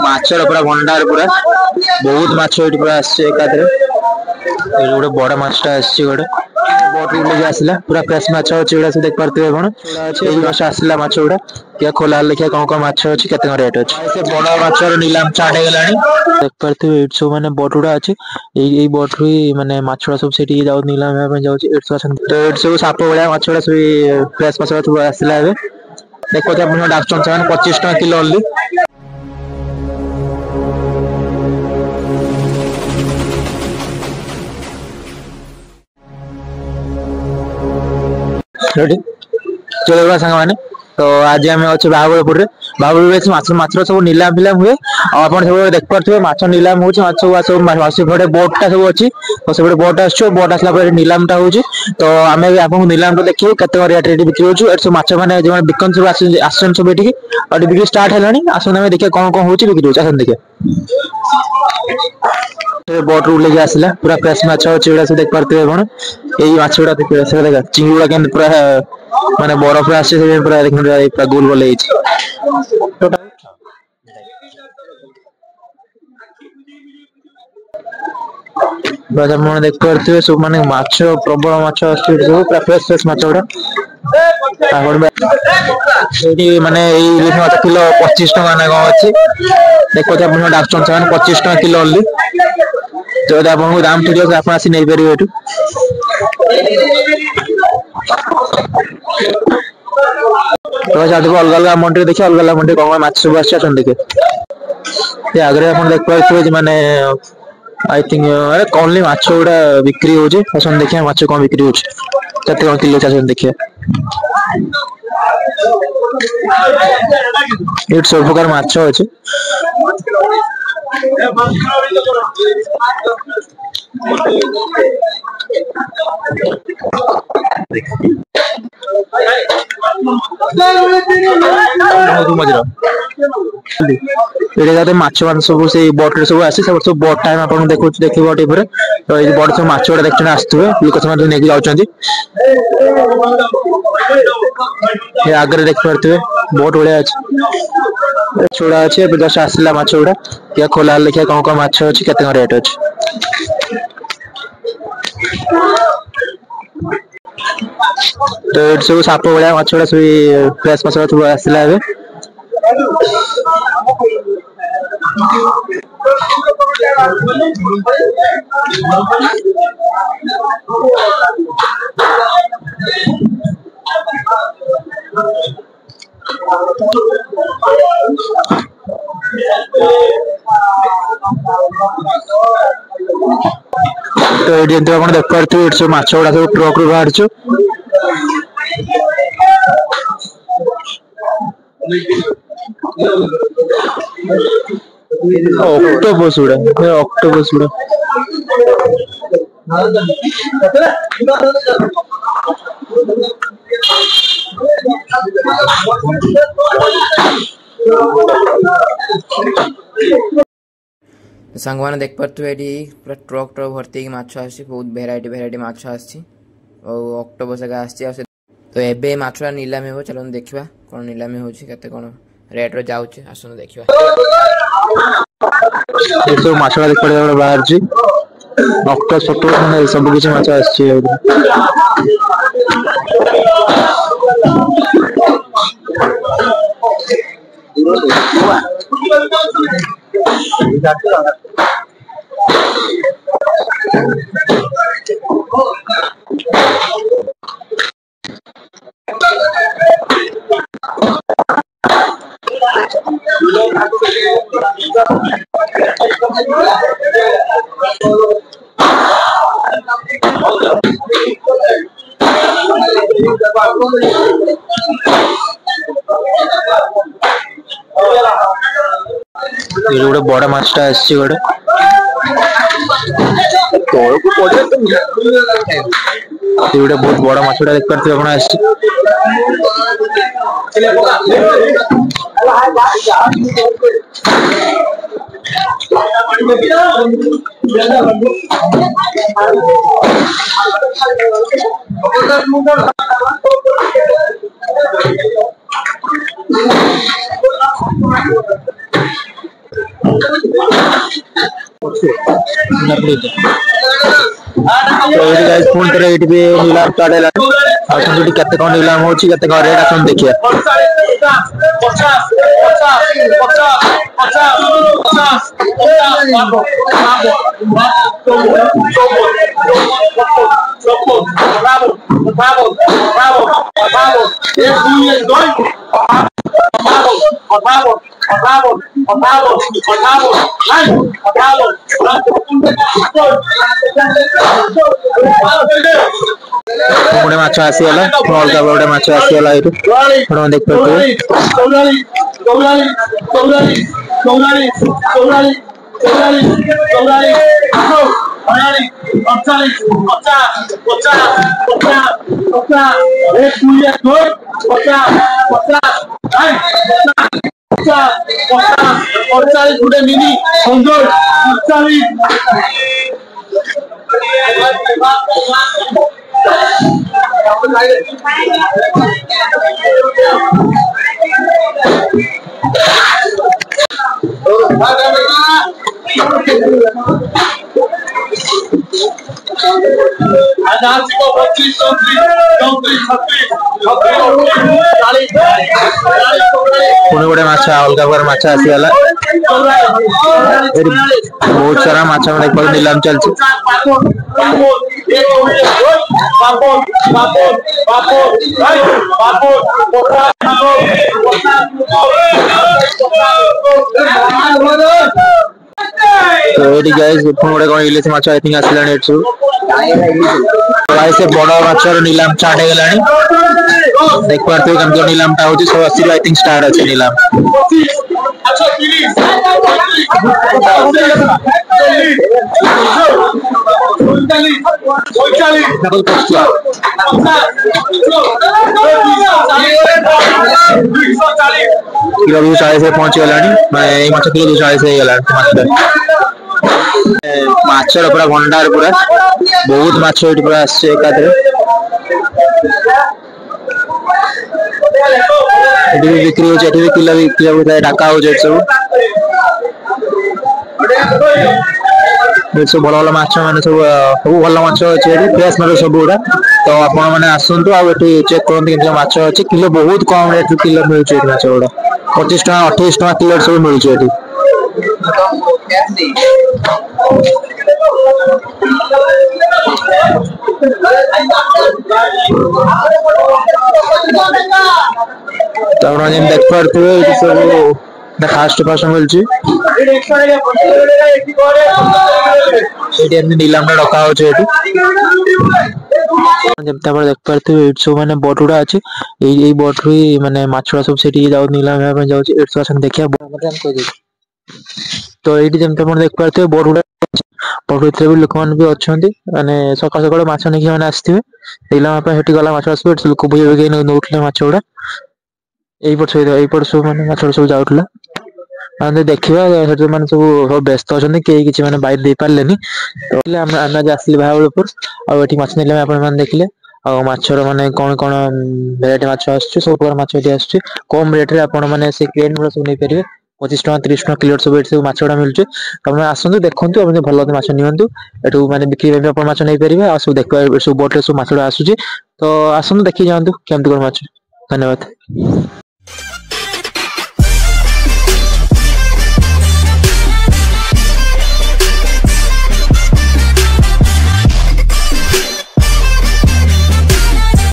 माछर पूरा भंडार पूरा बहुत माछ एठी पूरा आछे एकादरे ए गोटे बड़ माछटा आछे गोटे बोट उले आसला पूरा फ्रेश माछ अछि एडा से देख पारते आपण छोड़ा अछि एई माछ आसला माछ उडा क्या खोला लेखिया कोन माछ अछि केते रेट अछि से बड़ माछर नीलाम स्टार्ट हे गेलानी देख पारते एठी सब माने बोट उडा अछि एई बोट री माने माछड़ा सब सेठी जाउ नीलाम हे जाउ एठी सब तो एठी सब साप बळा माछड़ा सब फ्रेश माछ सब आसला हे देखो जे आपण डाक्टर सान 25 टका किलो ओनली रेडी चलो संग माने तो आज आम अच्छे बाबुलपुर रे बाबुलपुर माछ माछ सब नीलाम फिलाम हुए आपन सब देख पारथिबे माछ नीलाम होछि माछ सब माछ पड़े बोट टा सब अछि तो से बोट आछो बोट आसला पर नीलाम टा होछि तो आमे आपन नीलाम को देखिए कते रेट रेट बिक्री होछि एत सब माछ माने जे बिकन सब आसन सब एठी और बिक्री स्टार्ट हेलानी आसन हमें देखिए कोन कोन होछि बिक्री होछि आसन देखिए बोट उले आसला पूरा फ्रेश माछ अछि एडा से देख पारथिबे आपण एई माछड़ा देखिए से देखा चिंगुड़ा केन पूरा माने बरफ रे आसे से पूरा देखन पूरा गोल गोल हेछि बस मन देख पारथिबे सब माने माछ प्रबल माछ अछि सब पूरा फ्रेश फ्रेश माछड़ा एडी माने एई माछ किलो 25 टका ना गो अछि देखो जे आपण डाक्टर सान 25 टका किलो ओनली तो आपन को दाम ठीक है आपन आसी नै परिबे एटू तो जादू अलग अलग मंडी देखिए अलग अलग मंडी कोन माछ सब आछन देखिए ये आगरे अपन देख पारथिबे माने आई थिंक अरे ओनली माछ उडा बिक्री हो जे आसन देखिए माछ कोन बिक्री हो कते कोन किलो आसन देखिए इट सब प्रकार माछ अछि एडे माछ मान सब से बोट रे सब आसी सब बोट टाइम आपन देखु देखि बोट ऊपर तो ए बोट सब माछ उडा देखछन आस्तुवे लोक सब नेकी जाउचंदी ये आगे देख पारथिबे बोट उडा अछि छोड़ा अछि जस्ट आसला माछ उडा क्या खोला लेखिया कोन कोन माछ अछि केते रेट अछि तो एठी सब साप बळा माछड़ा सब फ्रेश माछ सब आसला हे तो एडी तो आपण देख पारथिबे एठी सब माछ उडा सब ट्रक रो बाहर छु ऑक्टोपस उडा ये ऑक्टोपस उडा संग माने देख पारथु एडी पूरा ट्रक ट्रक भर्ती माछ आसी बहुत वेराइटी वेराइटी माछ आसी और ऑक्टोपस का आसी तो एबे माछरा नीलामी हो चलो देखिबा कोन नीलामी होछि कते कोन रेट रो जाउछि आसनो देखिबा ये सब माछरा देख पड़े बाहर छी ऑक्टोपस फोटो माने सब किछ माछ आसी ये गोटे बड़ माछटा आसी गोटे तोळको पड़े तो ये गोटे बहुत बड़ माछटा देख पारथिबे आपण आसी ଏଇଠି ଗାଇସ୍ ପୁଣି ଥରେ ଏଇଠି ବି ନିଲାମ ଷ୍ଟାର୍ଟ ହେଲାଣି। ଆସନ୍ତୁ ଏଠି କେତେ କଣ ନିଲାମ ହଉଛି, କେତେ କଣ ରେଟ୍ ଆସନ୍ତୁ ଦେଖିବା। ଗୋଟେ ମାଛ ଆସିଗଲା, ଅଲଗା ଗୋଟେ ମାଛ ଆସିଗଲା ଏଇଠୁ ଆପଣ ଦେଖିପାରୁଥିବେ। पुणे गोटे माछ अलगा प्रकार माछ आसीगला। बहुत सारा माछ देखा नीलाम चलती। तो ये गाइस गोटे कौन इलिश माछ आई थिंक आसला से बड़ माछ नीलाम स्टार्ट हो गलानी। देख पार्थिव केमती नीलाम टा होची 180 आई थिंक स्टार्ट अछि नीलाम। किलो 240 पहुंच गलानी। मैं माछ किलो 240 हो गलानी माछर पूरा भंडार पूरा बहुत माछ एठी पूरा आछे एकादरे। एठी बिक्री हो एठी किलो किलो ढाका हो सब सब भल भल माछ माने सब भल माछ अच्छे फ्रेश माछ सब गुड़ा। तो आपण मैंने आसतु आठी चेक करते माछ अच्छे किलो बहुत कम रेट किलो मिलूँ माछ गुड़ा 25 टका 28 टका किलो सब मिलूँ एठी। तो देख पारे सब फास्ट फास्ट मिलूँ नीलाम डका हो देख पारे सब मैंने बटुड़ा अच्छे बटू मानने मछुड़ा सब से नीलाम जाऊँ देखिए। तो ये जमी देख पारे बटुड़ा बटू भी लोक मैंने भी अच्छा मानने सका सका माछ नहीं मैंने आसवे नीलाम गला माछ आस लोक बोई नौले माछ गुड़ा यहीपट सब मैंने माछ सब जाऊला देखा मैंने सब व्यस्त अच्छा कहीं किसी मैंने बाइट दे पारे। तो आसली भावलपुर आठी माछ नीलाम आप देखिले आछर माने कौन कौन भेराइटी माछ आसुछि सब प्रकार माछ एठी आसुछि कम रेट रे आपण माने से क्रेन गुड़ा सब नै परिबे 25 टका 30 टका किलो सब एठी सब माछ गुड़ा मिलुछि। तमे आसंतु देखंतु आपण भल माछ नियंतु एठू माने बिक्री पे आपण माछ नै परिबे आ सब देखबा सब बोट रे सब माछ गुड़ा आसुछि। तो आसंतु देखि जांतु केमति कोन माछ। धन्यवाद।